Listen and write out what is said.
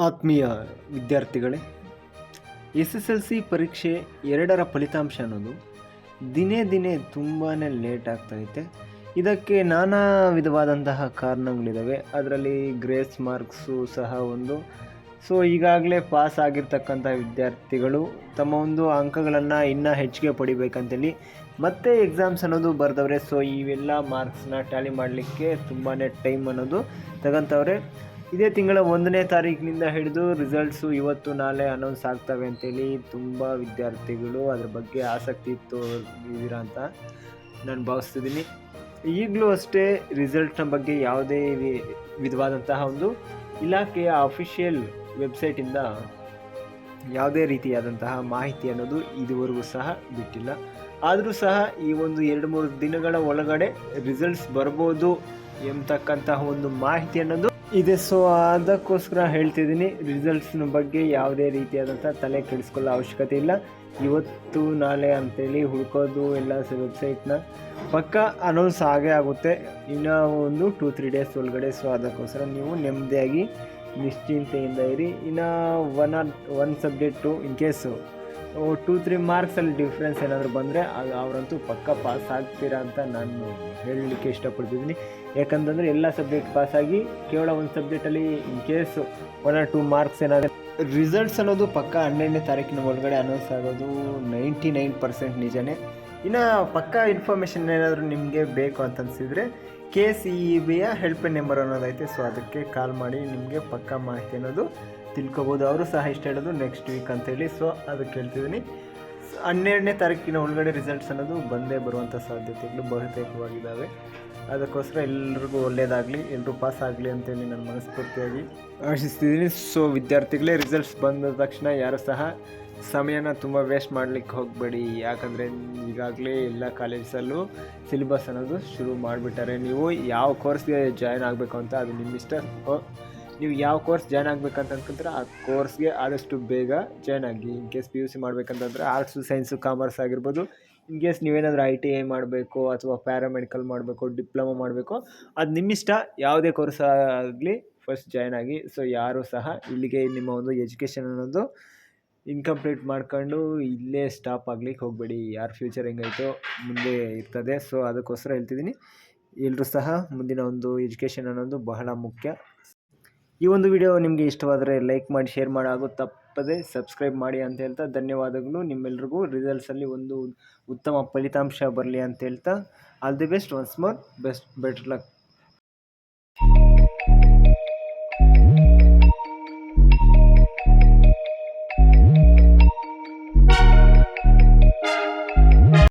ಆತ್ಮೀಯ ವಿದ್ಯಾರ್ಥಿಗಳೇ, S S L C ಪರೀಕ್ಷೆ 2ರ ಫಲಿತಾಂಶ ಅನ್ನೋದು ದಿನೇ ದಿನೇ ತುಂಬಾ ಲೇಟ್ ಆಗ್ತಾಯಿದೆ. ಇದಕ್ಕೆ ನಾನಾ ವಿಧವಾದಂತಹ ಕಾರಣಗಳಿದ್ದಾವೆ. ಅದರಲ್ಲಿ ಗ್ರೇಸ್ ಮಾರ್ಕ್ಸು ಸಹ ಒಂದು. ಸೊ ಈಗಾಗಲೇ ಪಾಸ್ ಆಗಿರ್ತಕ್ಕಂಥ ವಿದ್ಯಾರ್ಥಿಗಳು ತಮ್ಮ ಒಂದು ಅಂಕಗಳನ್ನು ಇನ್ನೂ ಹೆಚ್ಚಿಗೆ ಪಡಿಬೇಕಂತೇಳಿ ಮತ್ತೆ ಎಕ್ಸಾಮ್ಸ್ ಅನ್ನೋದು ಬರೆದವ್ರೆ. ಸೊ ಇವೆಲ್ಲ ಮಾರ್ಕ್ಸ್ನ ಟ್ಯಾಲಿ ಮಾಡಲಿಕ್ಕೆ ತುಂಬಾ ಟೈಮ್ ಅನ್ನೋದು ತಗೊಂತವ್ರೆ. ಇದೇ ತಿಂಗಳ 1ನೇ ತಾರೀಕಿನಿಂದ ಹಿಡಿದು ರಿಸಲ್ಟ್ಸು ಇವತ್ತು ನಾಳೆ ಅನೌನ್ಸ್ ಆಗ್ತವೆ ಅಂತೇಳಿ ತುಂಬ ವಿದ್ಯಾರ್ಥಿಗಳು ಅದ್ರ ಬಗ್ಗೆ ಆಸಕ್ತಿ ತೋರಿದ್ದೀರಾ ಅಂತ ನಾನು ಭಾವಿಸ್ತಿದ್ದೀನಿ. ಈಗಲೂ ಅಷ್ಟೇ ರಿಸಲ್ಟ್ನ ಬಗ್ಗೆ ಯಾವುದೇ ವಿಧವಾದಂತಹ ಒಂದು ಇಲಾಖೆಯ ಅಫಿಷಿಯಲ್ ವೆಬ್ಸೈಟಿಂದ ಯಾವುದೇ ರೀತಿಯಾದಂತಹ ಮಾಹಿತಿ ಅನ್ನೋದು ಇದುವರೆಗೂ ಸಹ ಬಿಟ್ಟಿಲ್ಲ. ಆದರೂ ಸಹ ಈ ಒಂದು 2-3 ದಿನಗಳ ಒಳಗಡೆ ರಿಸಲ್ಟ್ಸ್ ಬರ್ಬೋದು ಎಂಬತಕ್ಕಂತಹ ಒಂದು ಮಾಹಿತಿ ಅನ್ನೋದು ಇದೆ. ಸೊ ಅದಕ್ಕೋಸ್ಕರ ಹೇಳ್ತಿದ್ದೀನಿ, ರಿಸಲ್ಟ್ಸ್ನ ಬಗ್ಗೆ ಯಾವುದೇ ರೀತಿಯಾದಂಥ ತಲೆ ಕೆಡಿಸ್ಕೊಳ್ಳೋ ಅವಶ್ಯಕತೆ ಇಲ್ಲ. ಇವತ್ತು ನಾಳೆ ಅಂತೇಳಿ ಹುಡ್ಕೋದು ಎಲ್ಲ ವೆಬ್ಸೈಟ್ನ ಪಕ್ಕ ಅನೌನ್ಸ್ ಆಗೇ ಆಗುತ್ತೆ ಇನ್ನೂ ಒಂದು 2-3 ಡೇಸ್ ಒಳಗಡೆ. ಸೊ ಅದಕ್ಕೋಸ್ಕರ ನೀವು ನೆಮ್ಮದಿಯಾಗಿ ನಿಶ್ಚಿಂತೆಯಿಂದ ಇರಿ. ಇನ್ನು ಒನ್ ಸಬ್ಜೆಕ್ಟು ಇನ್ ಕೇಸು 2-3 ಮಾರ್ಕ್ಸಲ್ಲಿ ಡಿಫ್ರೆನ್ಸ್ ಏನಾದರೂ ಬಂದರೆ ಅವರಂತೂ ಪಕ್ಕ ಪಾಸ್ ಆಗ್ತೀರಾ ಅಂತ ನಾನು ಹೇಳಲಿಕ್ಕೆ ಇಷ್ಟಪಡ್ತಿದ್ದೀನಿ. ಯಾಕಂತಂದರೆ ಎಲ್ಲ ಸಬ್ಜೆಕ್ಟ್ ಪಾಸಾಗಿ ಕೇವಲ ಒಂದು ಸಬ್ಜೆಕ್ಟಲ್ಲಿ ಇನ್ ಕೇಸು 1 or 2 ಮಾರ್ಕ್ಸ್ ಏನಾದರೂ ರಿಸಲ್ಟ್ಸ್ ಅನ್ನೋದು ಪಕ್ಕ 12ನೇ ತಾರೀಕಿನ ಒಳಗಡೆ ಅನೌನ್ಸ್ ಆಗೋದು 99% ನಿಜನೇ. ಇನ್ನು ಪಕ್ಕ ಇನ್ಫಾರ್ಮೇಷನ್ ಏನಾದರೂ ನಿಮಗೆ ಬೇಕು ಅಂತ ಅನಿಸಿದರೆ KCEBಯ ಹೆಲ್ಪ್ಲೈನ್ ನಂಬರ್ ಅನ್ನೋದೈತೆ. ಸೊ ಅದಕ್ಕೆ ಕಾಲ್ ಮಾಡಿ ನಿಮಗೆ ಪಕ್ಕ ಮಾಹಿತಿ ಅನ್ನೋದು ತಿಳ್ಕೊಬೋದು. ಅವರು ಸಹ ಇಷ್ಟ ಹೇಳೋದು ನೆಕ್ಸ್ಟ್ ವೀಕ್ ಅಂತೇಳಿ. ಸೊ ಅದಕ್ಕೆ ಹೇಳ್ತಿದ್ದೀನಿ, 12ನೇ ತಾರೀಕಿನ ಒಳಗಡೆ ರಿಸಲ್ಟ್ಸ್ ಅನ್ನೋದು ಬಂದೇ ಬರುವಂಥ ಸಾಧ್ಯತೆಗಳು ಬಹುತೇಕವಾಗಿದ್ದಾವೆ. ಅದಕ್ಕೋಸ್ಕರ ಎಲ್ರಿಗೂ ಒಳ್ಳೆಯದಾಗಲಿ, ಎಲ್ಲರೂ ಪಾಸ್ ಆಗಲಿ ಅಂತೇಳಿ ನಾನು ಮನಸ್ಫೂರ್ತಿಯಾಗಿ ಆಶಿಸ್ತಿದ್ದೀನಿ. ಸೊ ವಿದ್ಯಾರ್ಥಿಗಳೇ, ರಿಸಲ್ಟ್ಸ್ ಬಂದ ತಕ್ಷಣ ಯಾರು ಸಹ ಸಮಯನ ತುಂಬ ವೇಸ್ಟ್ ಮಾಡಲಿಕ್ಕೆ ಹೋಗಬೇಡಿ. ಯಾಕಂದರೆ ಈಗಾಗಲೇ ಎಲ್ಲ ಕಾಲೇಜಲ್ಲೂ ಸಿಲೆಬಸ್ ಅನ್ನೋದು ಶುರು ಮಾಡಿಬಿಟ್ಟಾರೆ. ನೀವು ಯಾವ ಕೋರ್ಸ್ಗೆ ಜಾಯ್ನ್ ಆಗಬೇಕು ಅಂತ ಅದು ನಿಮ್ಮಿಷ್ಟ. ನೀವು ಯಾವ ಕೋರ್ಸ್ ಜಾಯ್ನ್ ಆಗಬೇಕಂತ ಅನ್ಕೊಂತೀರ ಆ ಕೋರ್ಸ್ಗೆ ಆದಷ್ಟು ಬೇಗ ಜಾಯ್ನ್ ಆಗಿ. ಇನ್ ಕೇಸ್ PUC ಮಾಡಬೇಕಂತಂದರೆ ಆರ್ಟ್ಸು, ಸೈನ್ಸು, ಕಾಮರ್ಸ್ ಆಗಿರ್ಬೋದು. ಇನ್ ಕೇಸ್ ನೀವೇನಾದರೂ ITI ಮಾಡಬೇಕು ಅಥವಾ ಪ್ಯಾರಾಮೆಡಿಕಲ್ ಮಾಡಬೇಕು, ಡಿಪ್ಲೊಮಾ ಮಾಡಬೇಕು, ಅದು ನಿಮ್ಮಿಷ್ಟ. ಯಾವುದೇ ಕೋರ್ಸ್ ಆಗಲಿ ಫಸ್ಟ್ ಜಾಯ್ನ್ ಆಗಿ. ಸೊ ಯಾರೂ ಸಹ ಇಲ್ಲಿಗೆ ನಿಮ್ಮ ಒಂದು ಎಜುಕೇಷನ್ ಅನ್ನೋದು ಇನ್ಕಂಪ್ಲೀಟ್ ಮಾಡ್ಕೊಂಡು ಇಲ್ಲೇ ಸ್ಟಾಪ್ ಆಗಲಿಕ್ಕೆ ಹೋಗಬೇಡಿ. ಯಾರ ಫ್ಯೂಚರ್ ಹೆಂಗೈತೋ ಮುಂದೆ ಇರ್ತದೆ. ಸೊ ಅದಕ್ಕೋಸ್ಕರ ಹೇಳ್ತಿದ್ದೀನಿ, ಎಲ್ಲರೂ ಸಹ ಮುಂದಿನ ಒಂದು ಎಜುಕೇಷನ್ ಅನ್ನೋದು ಬಹಳ ಮುಖ್ಯ. ಈ ಒಂದು ವಿಡಿಯೋ ನಿಮಗೆ ಇಷ್ಟವಾದರೆ ಲೈಕ್ ಮಾಡಿ, ಶೇರ್ ಮಾಡಿ, ಹಾಗೂ ತಪ್ಪದೆ ಸಬ್ಸ್ಕ್ರೈಬ್ ಮಾಡಿ ಅಂತ ಹೇಳ್ತಾ ಧನ್ಯವಾದಗಳು. ನಿಮ್ಮೆಲ್ರಿಗೂ ರಿಸಲ್ಟ್ಸಲ್ಲಿ ಒಂದು ಉತ್ತಮ ಫಲಿತಾಂಶ ಬರಲಿ ಅಂತ ಹೇಳ್ತಾ all the best. Once more best, better luck.